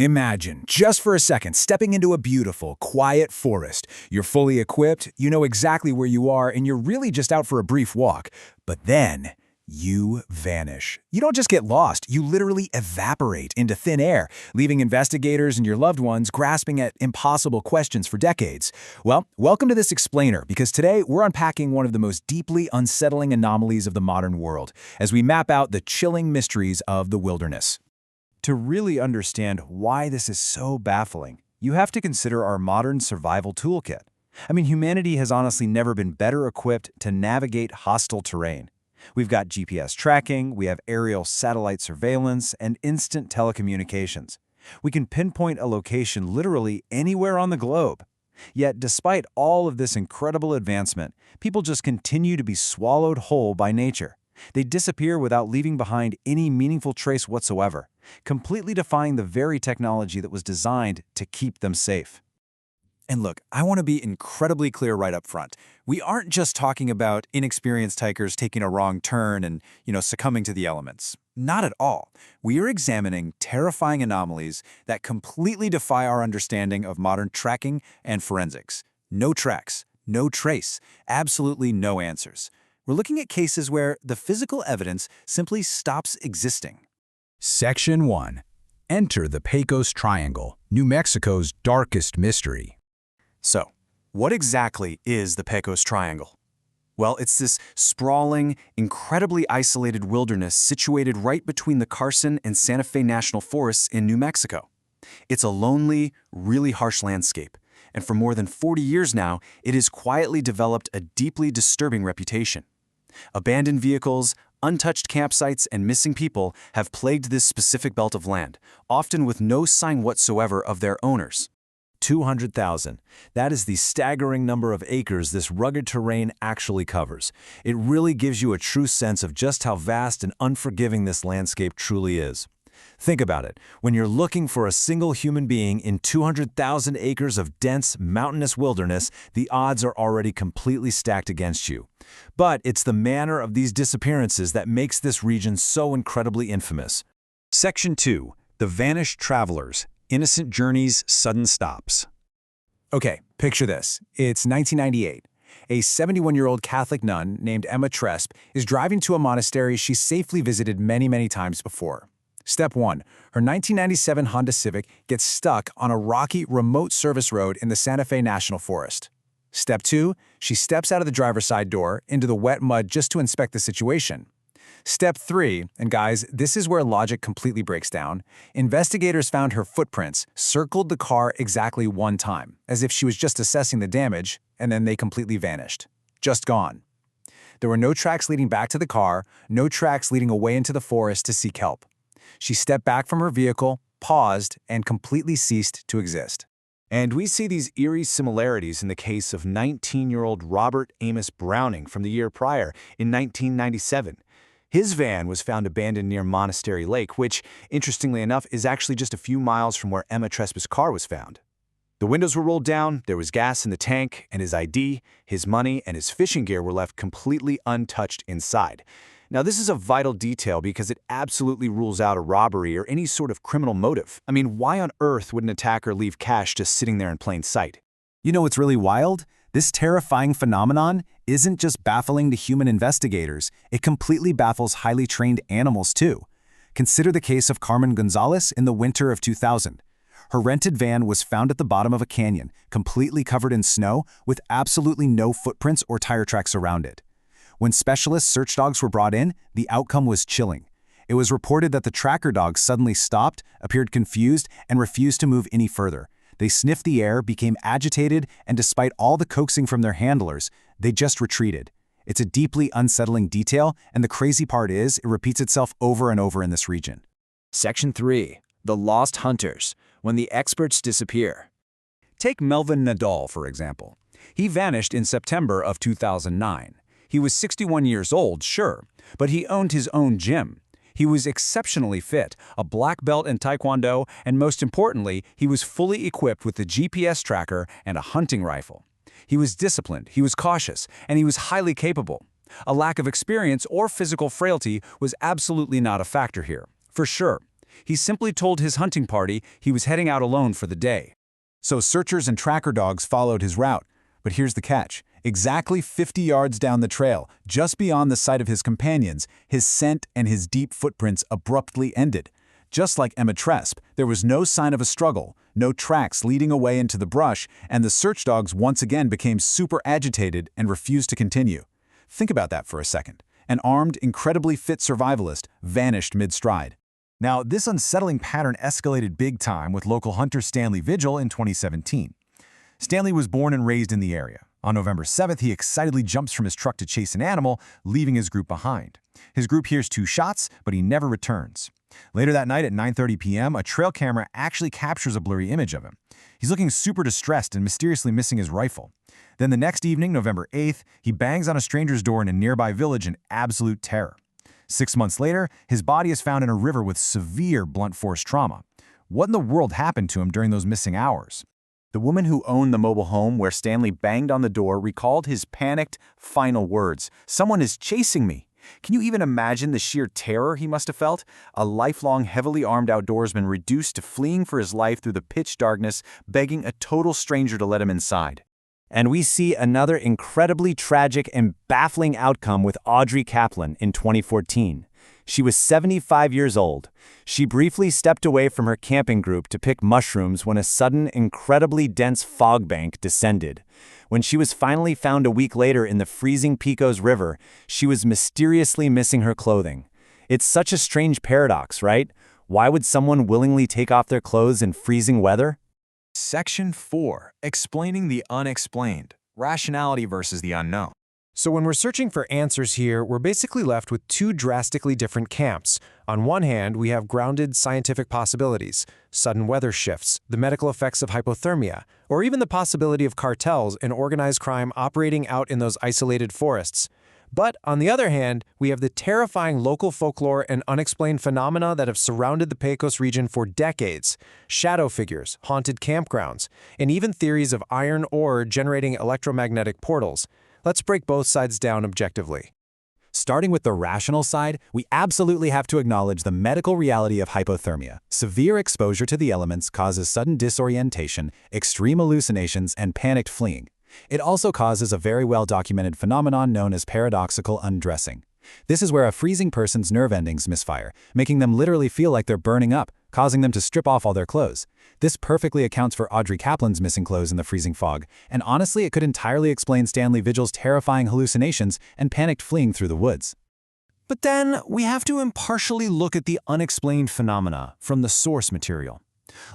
Imagine, just for a second, stepping into a beautiful, quiet forest. You're fully equipped, you know exactly where you are, and you're really just out for a brief walk. But then, you vanish. You don't just get lost, you literally evaporate into thin air, leaving investigators and your loved ones grasping at impossible questions for decades. Well, welcome to this explainer, because today we're unpacking one of the most deeply unsettling anomalies of the modern world, as we map out the chilling mysteries of the wilderness. To really understand why this is so baffling, you have to consider our modern survival toolkit. Humanity has honestly never been better equipped to navigate hostile terrain. We've got GPS tracking, we have aerial satellite surveillance, and instant telecommunications. We can pinpoint a location literally anywhere on the globe. Yet, despite all of this incredible advancement, people just continue to be swallowed whole by nature. They disappear without leaving behind any meaningful trace whatsoever, completely defying the very technology that was designed to keep them safe. And look, I want to be incredibly clear right up front. We aren't just talking about inexperienced hikers taking a wrong turn and, succumbing to the elements. Not at all. We are examining terrifying anomalies that completely defy our understanding of modern tracking and forensics. No tracks, no trace, absolutely no answers. We're looking at cases where the physical evidence simply stops existing. Section 1. Enter the Pecos Triangle, New Mexico's darkest mystery. So, what exactly is the Pecos Triangle? Well, it's this sprawling, incredibly isolated wilderness situated right between the Carson and Santa Fe National Forests in New Mexico. It's a lonely, really harsh landscape, and for more than 40 years now, it has quietly developed a deeply disturbing reputation. Abandoned vehicles, untouched campsites, and missing people have plagued this specific belt of land, often with no sign whatsoever of their owners. 200,000. That is the staggering number of acres this rugged terrain actually covers. It really gives you a true sense of just how vast and unforgiving this landscape truly is. Think about it. When you're looking for a single human being in 200,000 acres of dense, mountainous wilderness, the odds are already completely stacked against you. But it's the manner of these disappearances that makes this region so incredibly infamous. Section 2. The Vanished Travelers. Innocent Journeys, Sudden Stops. Okay, picture this. It's 1998. A 71-year-old Catholic nun named Emma Tresp is driving to a monastery she safely visited many times before. Step 1. Her 1997 Honda Civic gets stuck on a rocky, remote service road in the Santa Fe National Forest. Step 2. She steps out of the driver's side door into the wet mud just to inspect the situation. Step 3, and guys, this is where logic completely breaks down. Investigators found her footprints, circled the car exactly one time, as if she was just assessing the damage, and then they completely vanished. Just gone. There were no tracks leading back to the car, no tracks leading away into the forest to seek help. She stepped back from her vehicle, paused, and completely ceased to exist. And we see these eerie similarities in the case of 19-year-old Robert Amos Browning from the year prior, in 1997. His van was found abandoned near Monastery Lake, which, interestingly enough, is actually just a few miles from where Emma Tresp's car was found. The windows were rolled down, there was gas in the tank, and his ID, his money, and his fishing gear were left completely untouched inside. Now, this is a vital detail because it absolutely rules out a robbery or any sort of criminal motive. Why on earth would an attacker leave cash just sitting there in plain sight? You know what's really wild? This terrifying phenomenon isn't just baffling to human investigators, it completely baffles highly trained animals too. Consider the case of Carmen Gonzalez in the winter of 2000. Her rented van was found at the bottom of a canyon, completely covered in snow, with absolutely no footprints or tire tracks around it. When specialist search dogs were brought in, the outcome was chilling. It was reported that the tracker dogs suddenly stopped, appeared confused, and refused to move any further. They sniffed the air, became agitated, and despite all the coaxing from their handlers, they just retreated. It's a deeply unsettling detail, and the crazy part is it repeats itself over and over in this region. Section 3. The Lost Hunters. When the experts disappear. Take Melvin Nadal, for example. He vanished in September of 2009. He was 61 years old, sure, but he owned his own gym. He was exceptionally fit, a black belt in Taekwondo, and most importantly, he was fully equipped with a GPS tracker and a hunting rifle. He was disciplined, he was cautious, and he was highly capable. A lack of experience or physical frailty was absolutely not a factor here, for sure. He simply told his hunting party he was heading out alone for the day. So searchers and tracker dogs followed his route. But here's the catch. Exactly 50 yards down the trail, just beyond the sight of his companions, his scent and his deep footprints abruptly ended. Just like Emma Tresp, there was no sign of a struggle, no tracks leading away into the brush, and the search dogs once again became super agitated and refused to continue. Think about that for a second. An armed, incredibly fit survivalist vanished mid-stride. Now, this unsettling pattern escalated big time with local hunter Stanley Vigil in 2017. Stanley was born and raised in the area. On November 7th, he excitedly jumps from his truck to chase an animal, leaving his group behind. His group hears 2 shots, but he never returns. Later that night at 9:30 p.m., a trail camera actually captures a blurry image of him. He's looking super distressed and mysteriously missing his rifle. Then the next evening, November 8th, he bangs on a stranger's door in a nearby village in absolute terror. 6 months later, his body is found in a river with severe blunt force trauma. What in the world happened to him during those missing hours? The woman who owned the mobile home where Stanley banged on the door recalled his panicked, final words, "Someone is chasing me." Can you even imagine the sheer terror he must have felt? A lifelong, heavily armed outdoorsman reduced to fleeing for his life through the pitch darkness, begging a total stranger to let him inside. And we see another incredibly tragic and baffling outcome with Audrey Kaplan in 2014. She was 75 years old. She briefly stepped away from her camping group to pick mushrooms when a sudden, incredibly dense fog bank descended. When she was finally found a week later in the freezing Pecos River, she was mysteriously missing her clothing. It's such a strange paradox, right? Why would someone willingly take off their clothes in freezing weather? Section 4. Explaining the unexplained. Rationality versus the unknown. So when we're searching for answers here, we're basically left with 2 drastically different camps. On one hand, we have grounded scientific possibilities, sudden weather shifts, the medical effects of hypothermia, or even the possibility of cartels and organized crime operating out in those isolated forests. But on the other hand, we have the terrifying local folklore and unexplained phenomena that have surrounded the Pecos region for decades. Shadow figures, haunted campgrounds, and even theories of iron ore generating electromagnetic portals. Let's break both sides down objectively. Starting with the rational side, we absolutely have to acknowledge the medical reality of hypothermia. Severe exposure to the elements causes sudden disorientation, extreme hallucinations, and panicked fleeing. It also causes a very well-documented phenomenon known as paradoxical undressing. This is where a freezing person's nerve endings misfire, making them literally feel like they're burning up, causing them to strip off all their clothes. This perfectly accounts for Audrey Kaplan's missing clothes in the freezing fog, and honestly it could entirely explain Stanley Vigil's terrifying hallucinations and panicked fleeing through the woods. But then we have to impartially look at the unexplained phenomena from the source material.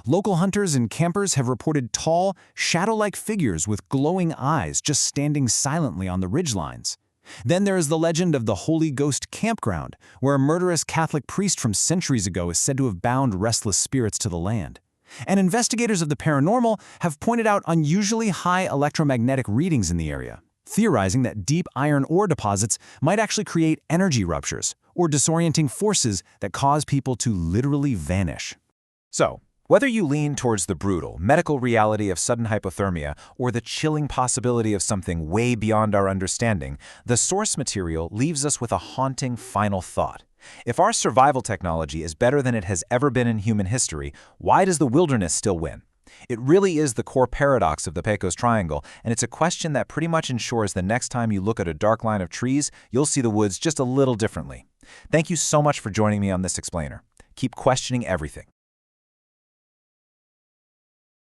Local hunters and campers have reported tall, shadow-like figures with glowing eyes just standing silently on the ridgelines. Then there is the legend of the Holy Ghost Campground, where a murderous Catholic priest from centuries ago is said to have bound restless spirits to the land. And investigators of the paranormal have pointed out unusually high electromagnetic readings in the area, theorizing that deep iron ore deposits might actually create energy ruptures or disorienting forces that cause people to literally vanish. So, whether you lean towards the brutal, medical reality of sudden hypothermia or the chilling possibility of something way beyond our understanding, the source material leaves us with a haunting final thought. If our survival technology is better than it has ever been in human history, why does the wilderness still win? It really is the core paradox of the Pecos Triangle, and it's a question that pretty much ensures the next time you look at a dark line of trees, you'll see the woods just a little differently. Thank you so much for joining me on this explainer. Keep questioning everything.